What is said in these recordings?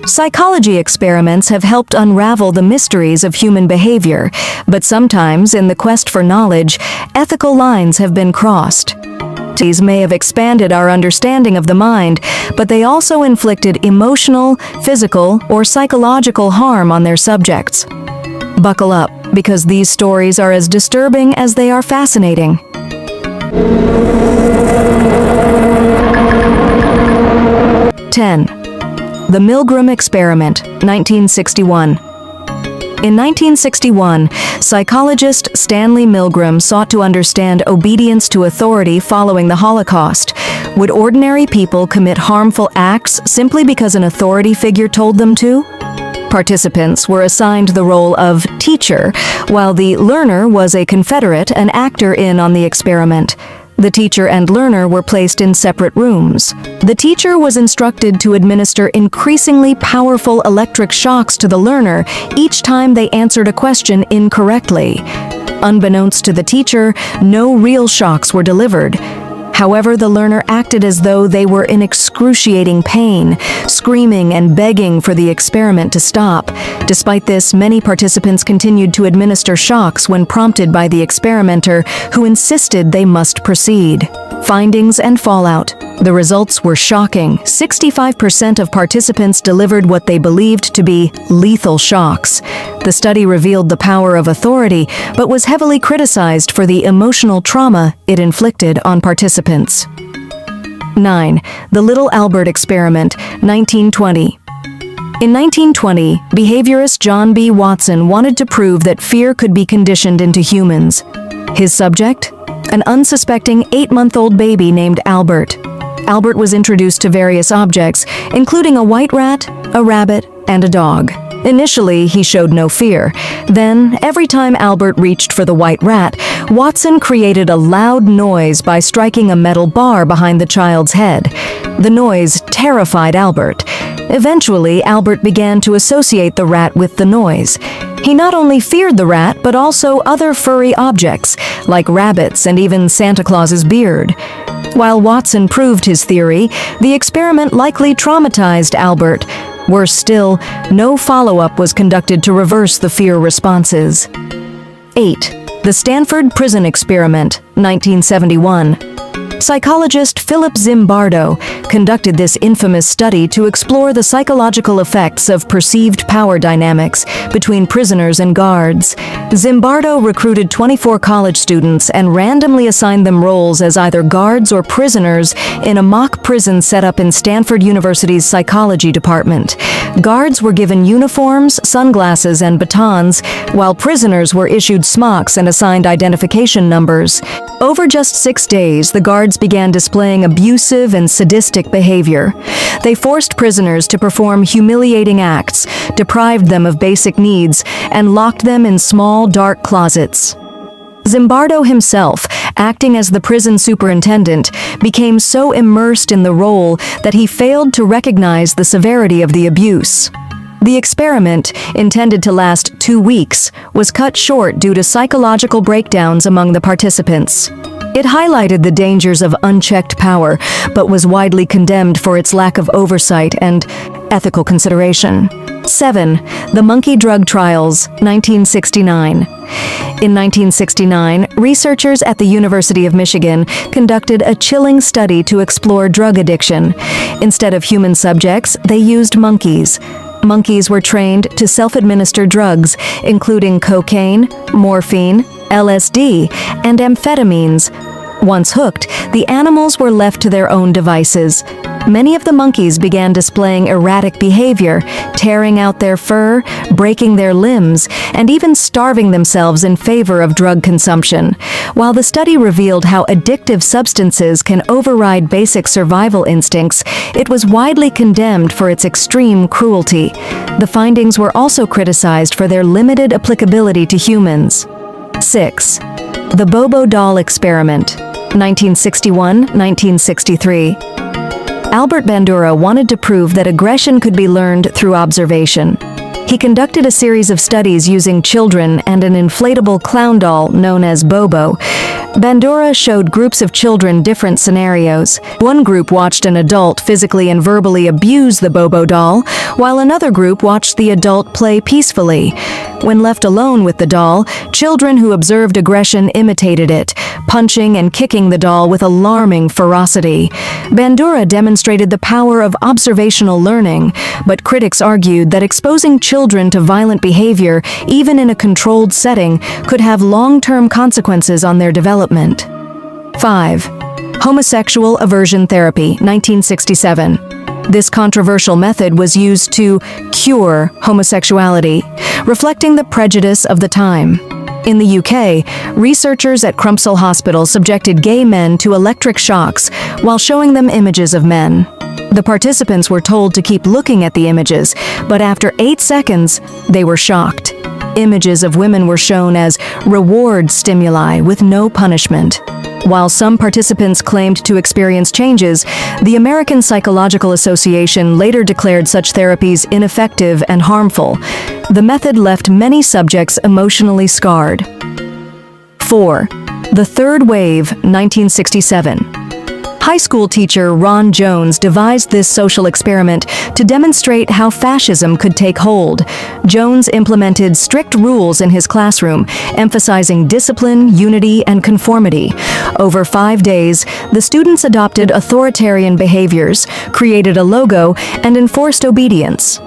Psychology experiments have helped unravel the mysteries of human behavior, but sometimes, in the quest for knowledge, ethical lines have been crossed. These may have expanded our understanding of the mind, but they also inflicted emotional, physical, or psychological harm on their subjects. Buckle up, because these stories are as disturbing as they are fascinating. 10. The Milgram Experiment, 1961. In 1961, psychologist Stanley Milgram sought to understand obedience to authority following the Holocaust. Would ordinary people commit harmful acts simply because an authority figure told them to? Participants were assigned the role of teacher, while the learner was a Confederate, an actor in on the experiment. The teacher and learner were placed in separate rooms. The teacher was instructed to administer increasingly powerful electric shocks to the learner each time they answered a question incorrectly. Unbeknownst to the teacher, no real shocks were delivered. However, the learner acted as though they were in excruciating pain, screaming and begging for the experiment to stop. Despite this, many participants continued to administer shocks when prompted by the experimenter, who insisted they must proceed. Findings and fallout. The results were shocking. 65% of participants delivered what they believed to be lethal shocks. The study revealed the power of authority, but was heavily criticized for the emotional trauma it inflicted on participants. 9. The Little Albert Experiment, 1920. In 1920, behaviorist John B. Watson wanted to prove that fear could be conditioned into humans. His subject? An unsuspecting 8-month-old baby named Albert. Albert was introduced to various objects, including a white rat, a rabbit, and a dog. Initially, he showed no fear. Then, every time Albert reached for the white rat, Watson created a loud noise by striking a metal bar behind the child's head. The noise terrified Albert. Eventually, Albert began to associate the rat with the noise. He not only feared the rat, but also other furry objects, like rabbits and even Santa Claus's beard. While Watson proved his theory, the experiment likely traumatized Albert. Worse still, no follow-up was conducted to reverse the fear responses. 8. The Stanford Prison Experiment, 1971. Psychologist Philip Zimbardo conducted this infamous study to explore the psychological effects of perceived power dynamics between prisoners and guards. Zimbardo recruited 24 college students and randomly assigned them roles as either guards or prisoners in a mock prison set up in Stanford University's psychology department. Guards were given uniforms, sunglasses, and batons, while prisoners were issued smocks and assigned identification numbers. Over just 6 days, the guards began displaying abusive and sadistic behavior. They forced prisoners to perform humiliating acts, deprived them of basic needs, and locked them in small, dark closets. Zimbardo himself, acting as the prison superintendent, became so immersed in the role that he failed to recognize the severity of the abuse. The experiment, intended to last 2 weeks, was cut short due to psychological breakdowns among the participants. It highlighted the dangers of unchecked power, but was widely condemned for its lack of oversight and ethical consideration. 7. The Monkey Drug Trials, 1969. In 1969, researchers at the University of Michigan conducted a chilling study to explore drug addiction. Instead of human subjects, they used monkeys. Monkeys were trained to self-administer drugs, including cocaine, morphine, LSD, and amphetamines. Once hooked, the animals were left to their own devices. Many of the monkeys began displaying erratic behavior, tearing out their fur, breaking their limbs, and even starving themselves in favor of drug consumption. While the study revealed how addictive substances can override basic survival instincts, it was widely condemned for its extreme cruelty. The findings were also criticized for their limited applicability to humans. 6. The Bobo Doll Experiment, 1961-1963. Albert Bandura wanted to prove that aggression could be learned through observation. He conducted a series of studies using children and an inflatable clown doll known as Bobo. Bandura showed groups of children different scenarios. One group watched an adult physically and verbally abuse the Bobo doll, while another group watched the adult play peacefully. When left alone with the doll, children who observed aggression imitated it, punching and kicking the doll with alarming ferocity. Bandura demonstrated the power of observational learning, but critics argued that exposing children to violent behavior, even in a controlled setting, could have long-term consequences on their development. 5. Homosexual aversion therapy, 1967. This controversial method was used to cure homosexuality, reflecting the prejudice of the time. In the UK, researchers at Crumpsall Hospital subjected gay men to electric shocks while showing them images of men. The participants were told to keep looking at the images, but after 8 seconds, they were shocked. Images of women were shown as reward stimuli with no punishment. While some participants claimed to experience changes, the American Psychological Association later declared such therapies ineffective and harmful. The method left many subjects emotionally scarred. 4. The Third Wave, 1967. High school teacher Ron Jones devised this social experiment to demonstrate how fascism could take hold. Jones implemented strict rules in his classroom, emphasizing discipline, unity, and conformity. Over 5 days, the students adopted authoritarian behaviors, created a logo, and enforced obedience.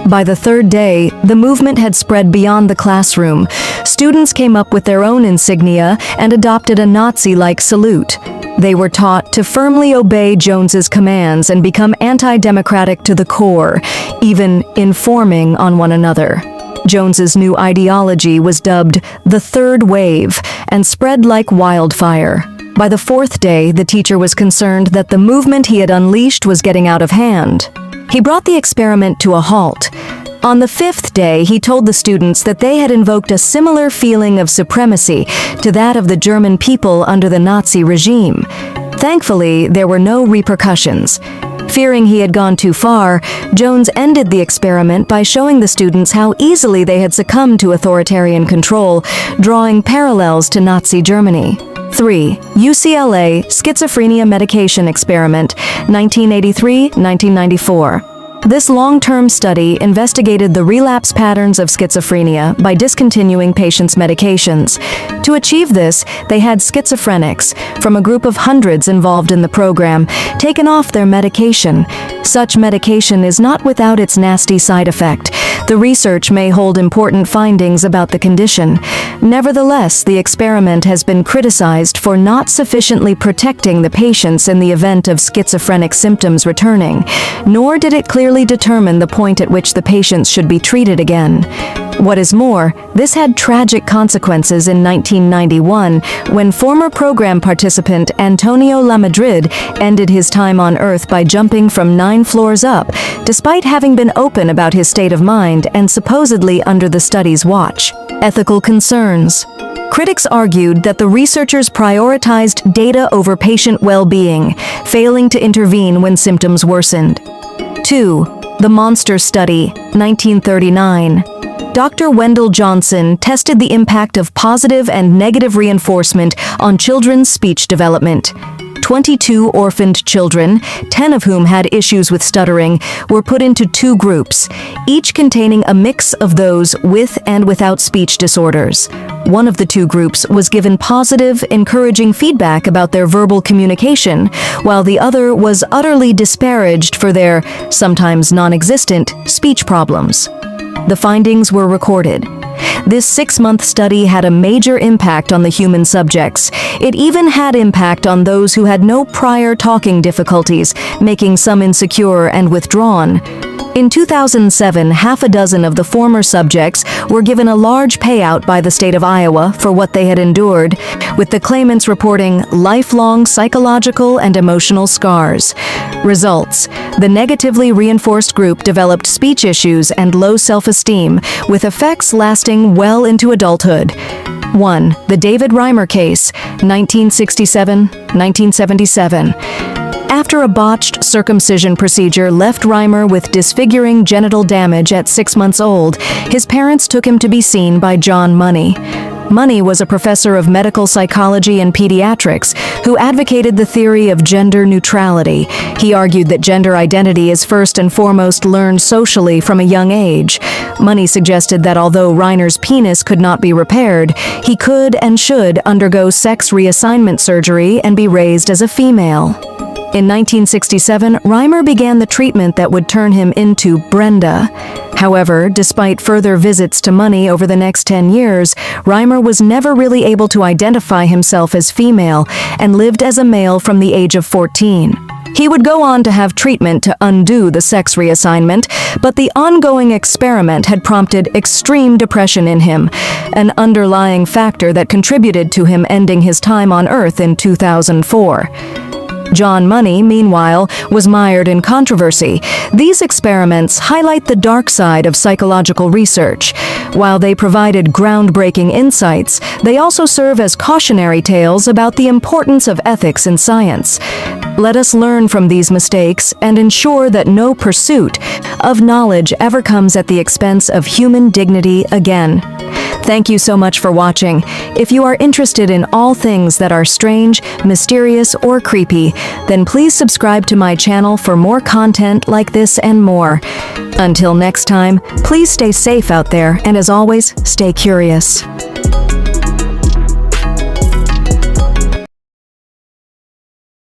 By the third day, the movement had spread beyond the classroom. Students came up with their own insignia and adopted a Nazi-like salute. They were taught to firmly obey Jones's commands and become anti-democratic to the core, even informing on one another. Jones's new ideology was dubbed the Third Wave and spread like wildfire. By the fourth day, the teacher was concerned that the movement he had unleashed was getting out of hand. He brought the experiment to a halt. On the fifth day, he told the students that they had invoked a similar feeling of supremacy to that of the German people under the Nazi regime. Thankfully, there were no repercussions. Fearing he had gone too far, Jones ended the experiment by showing the students how easily they had succumbed to authoritarian control, drawing parallels to Nazi Germany. 3. UCLA Schizophrenia Medication Experiment, 1983-1994. This long-term study investigated the relapse patterns of schizophrenia by discontinuing patients' medications. To achieve this, they had schizophrenics, from a group of hundreds involved in the program, taken off their medication. Such medication is not without its nasty side effect. The research may hold important findings about the condition. Nevertheless, the experiment has been criticized for not sufficiently protecting the patients in the event of schizophrenic symptoms returning, nor did it clearly determine the point at which the patients should be treated again. What is more, this had tragic consequences in 1991 when former program participant Antonio Lamadrid ended his time on Earth by jumping from 9 floors up, despite having been open about his state of mind and supposedly under the study's watch. Ethical concerns. Critics argued that the researchers prioritized data over patient well-being, failing to intervene when symptoms worsened. 2. The Monster Study, 1939. Dr. Wendell Johnson tested the impact of positive and negative reinforcement on children's speech development. 22 orphaned children, 10 of whom had issues with stuttering, were put into 2 groups, each containing a mix of those with and without speech disorders. One of the 2 groups was given positive, encouraging feedback about their verbal communication, while the other was utterly disparaged for their, sometimes non-existent, speech problems. The findings were recorded. This 6-month study had a major impact on the human subjects. It even had impact on those who had no prior talking difficulties, making some insecure and withdrawn. In 2007, half a dozen of the former subjects were given a large payout by the state of Iowa for what they had endured, with the claimants reporting lifelong psychological and emotional scars. Results: the negatively reinforced group developed speech issues and low self-esteem, with effects lasting well into adulthood. 1. The David Reimer case, 1967-1977. After a botched circumcision procedure left Reimer with disfiguring genital damage at 6 months old, his parents took him to be seen by John Money. Money was a professor of medical psychology and pediatrics who advocated the theory of gender neutrality. He argued that gender identity is first and foremost learned socially from a young age. Money suggested that although Reiner's penis could not be repaired, he could and should undergo sex reassignment surgery and be raised as a female. In 1967, Reimer began the treatment that would turn him into Brenda. However, despite further visits to Money over the next 10 years, Reimer was never really able to identify himself as female and lived as a male from the age of 14. He would go on to have treatment to undo the sex reassignment, but the ongoing experiment had prompted extreme depression in him, an underlying factor that contributed to him ending his time on Earth in 2004. John Money, meanwhile, was mired in controversy. These experiments highlight the dark side of psychological research. While they provided groundbreaking insights, they also serve as cautionary tales about the importance of ethics in science. Let us learn from these mistakes and ensure that no pursuit of knowledge ever comes at the expense of human dignity again. Thank you so much for watching. If you are interested in all things that are strange, mysterious, or creepy, then please subscribe to my channel for more content like this and more. Until next time, please stay safe out there, and as always, stay curious.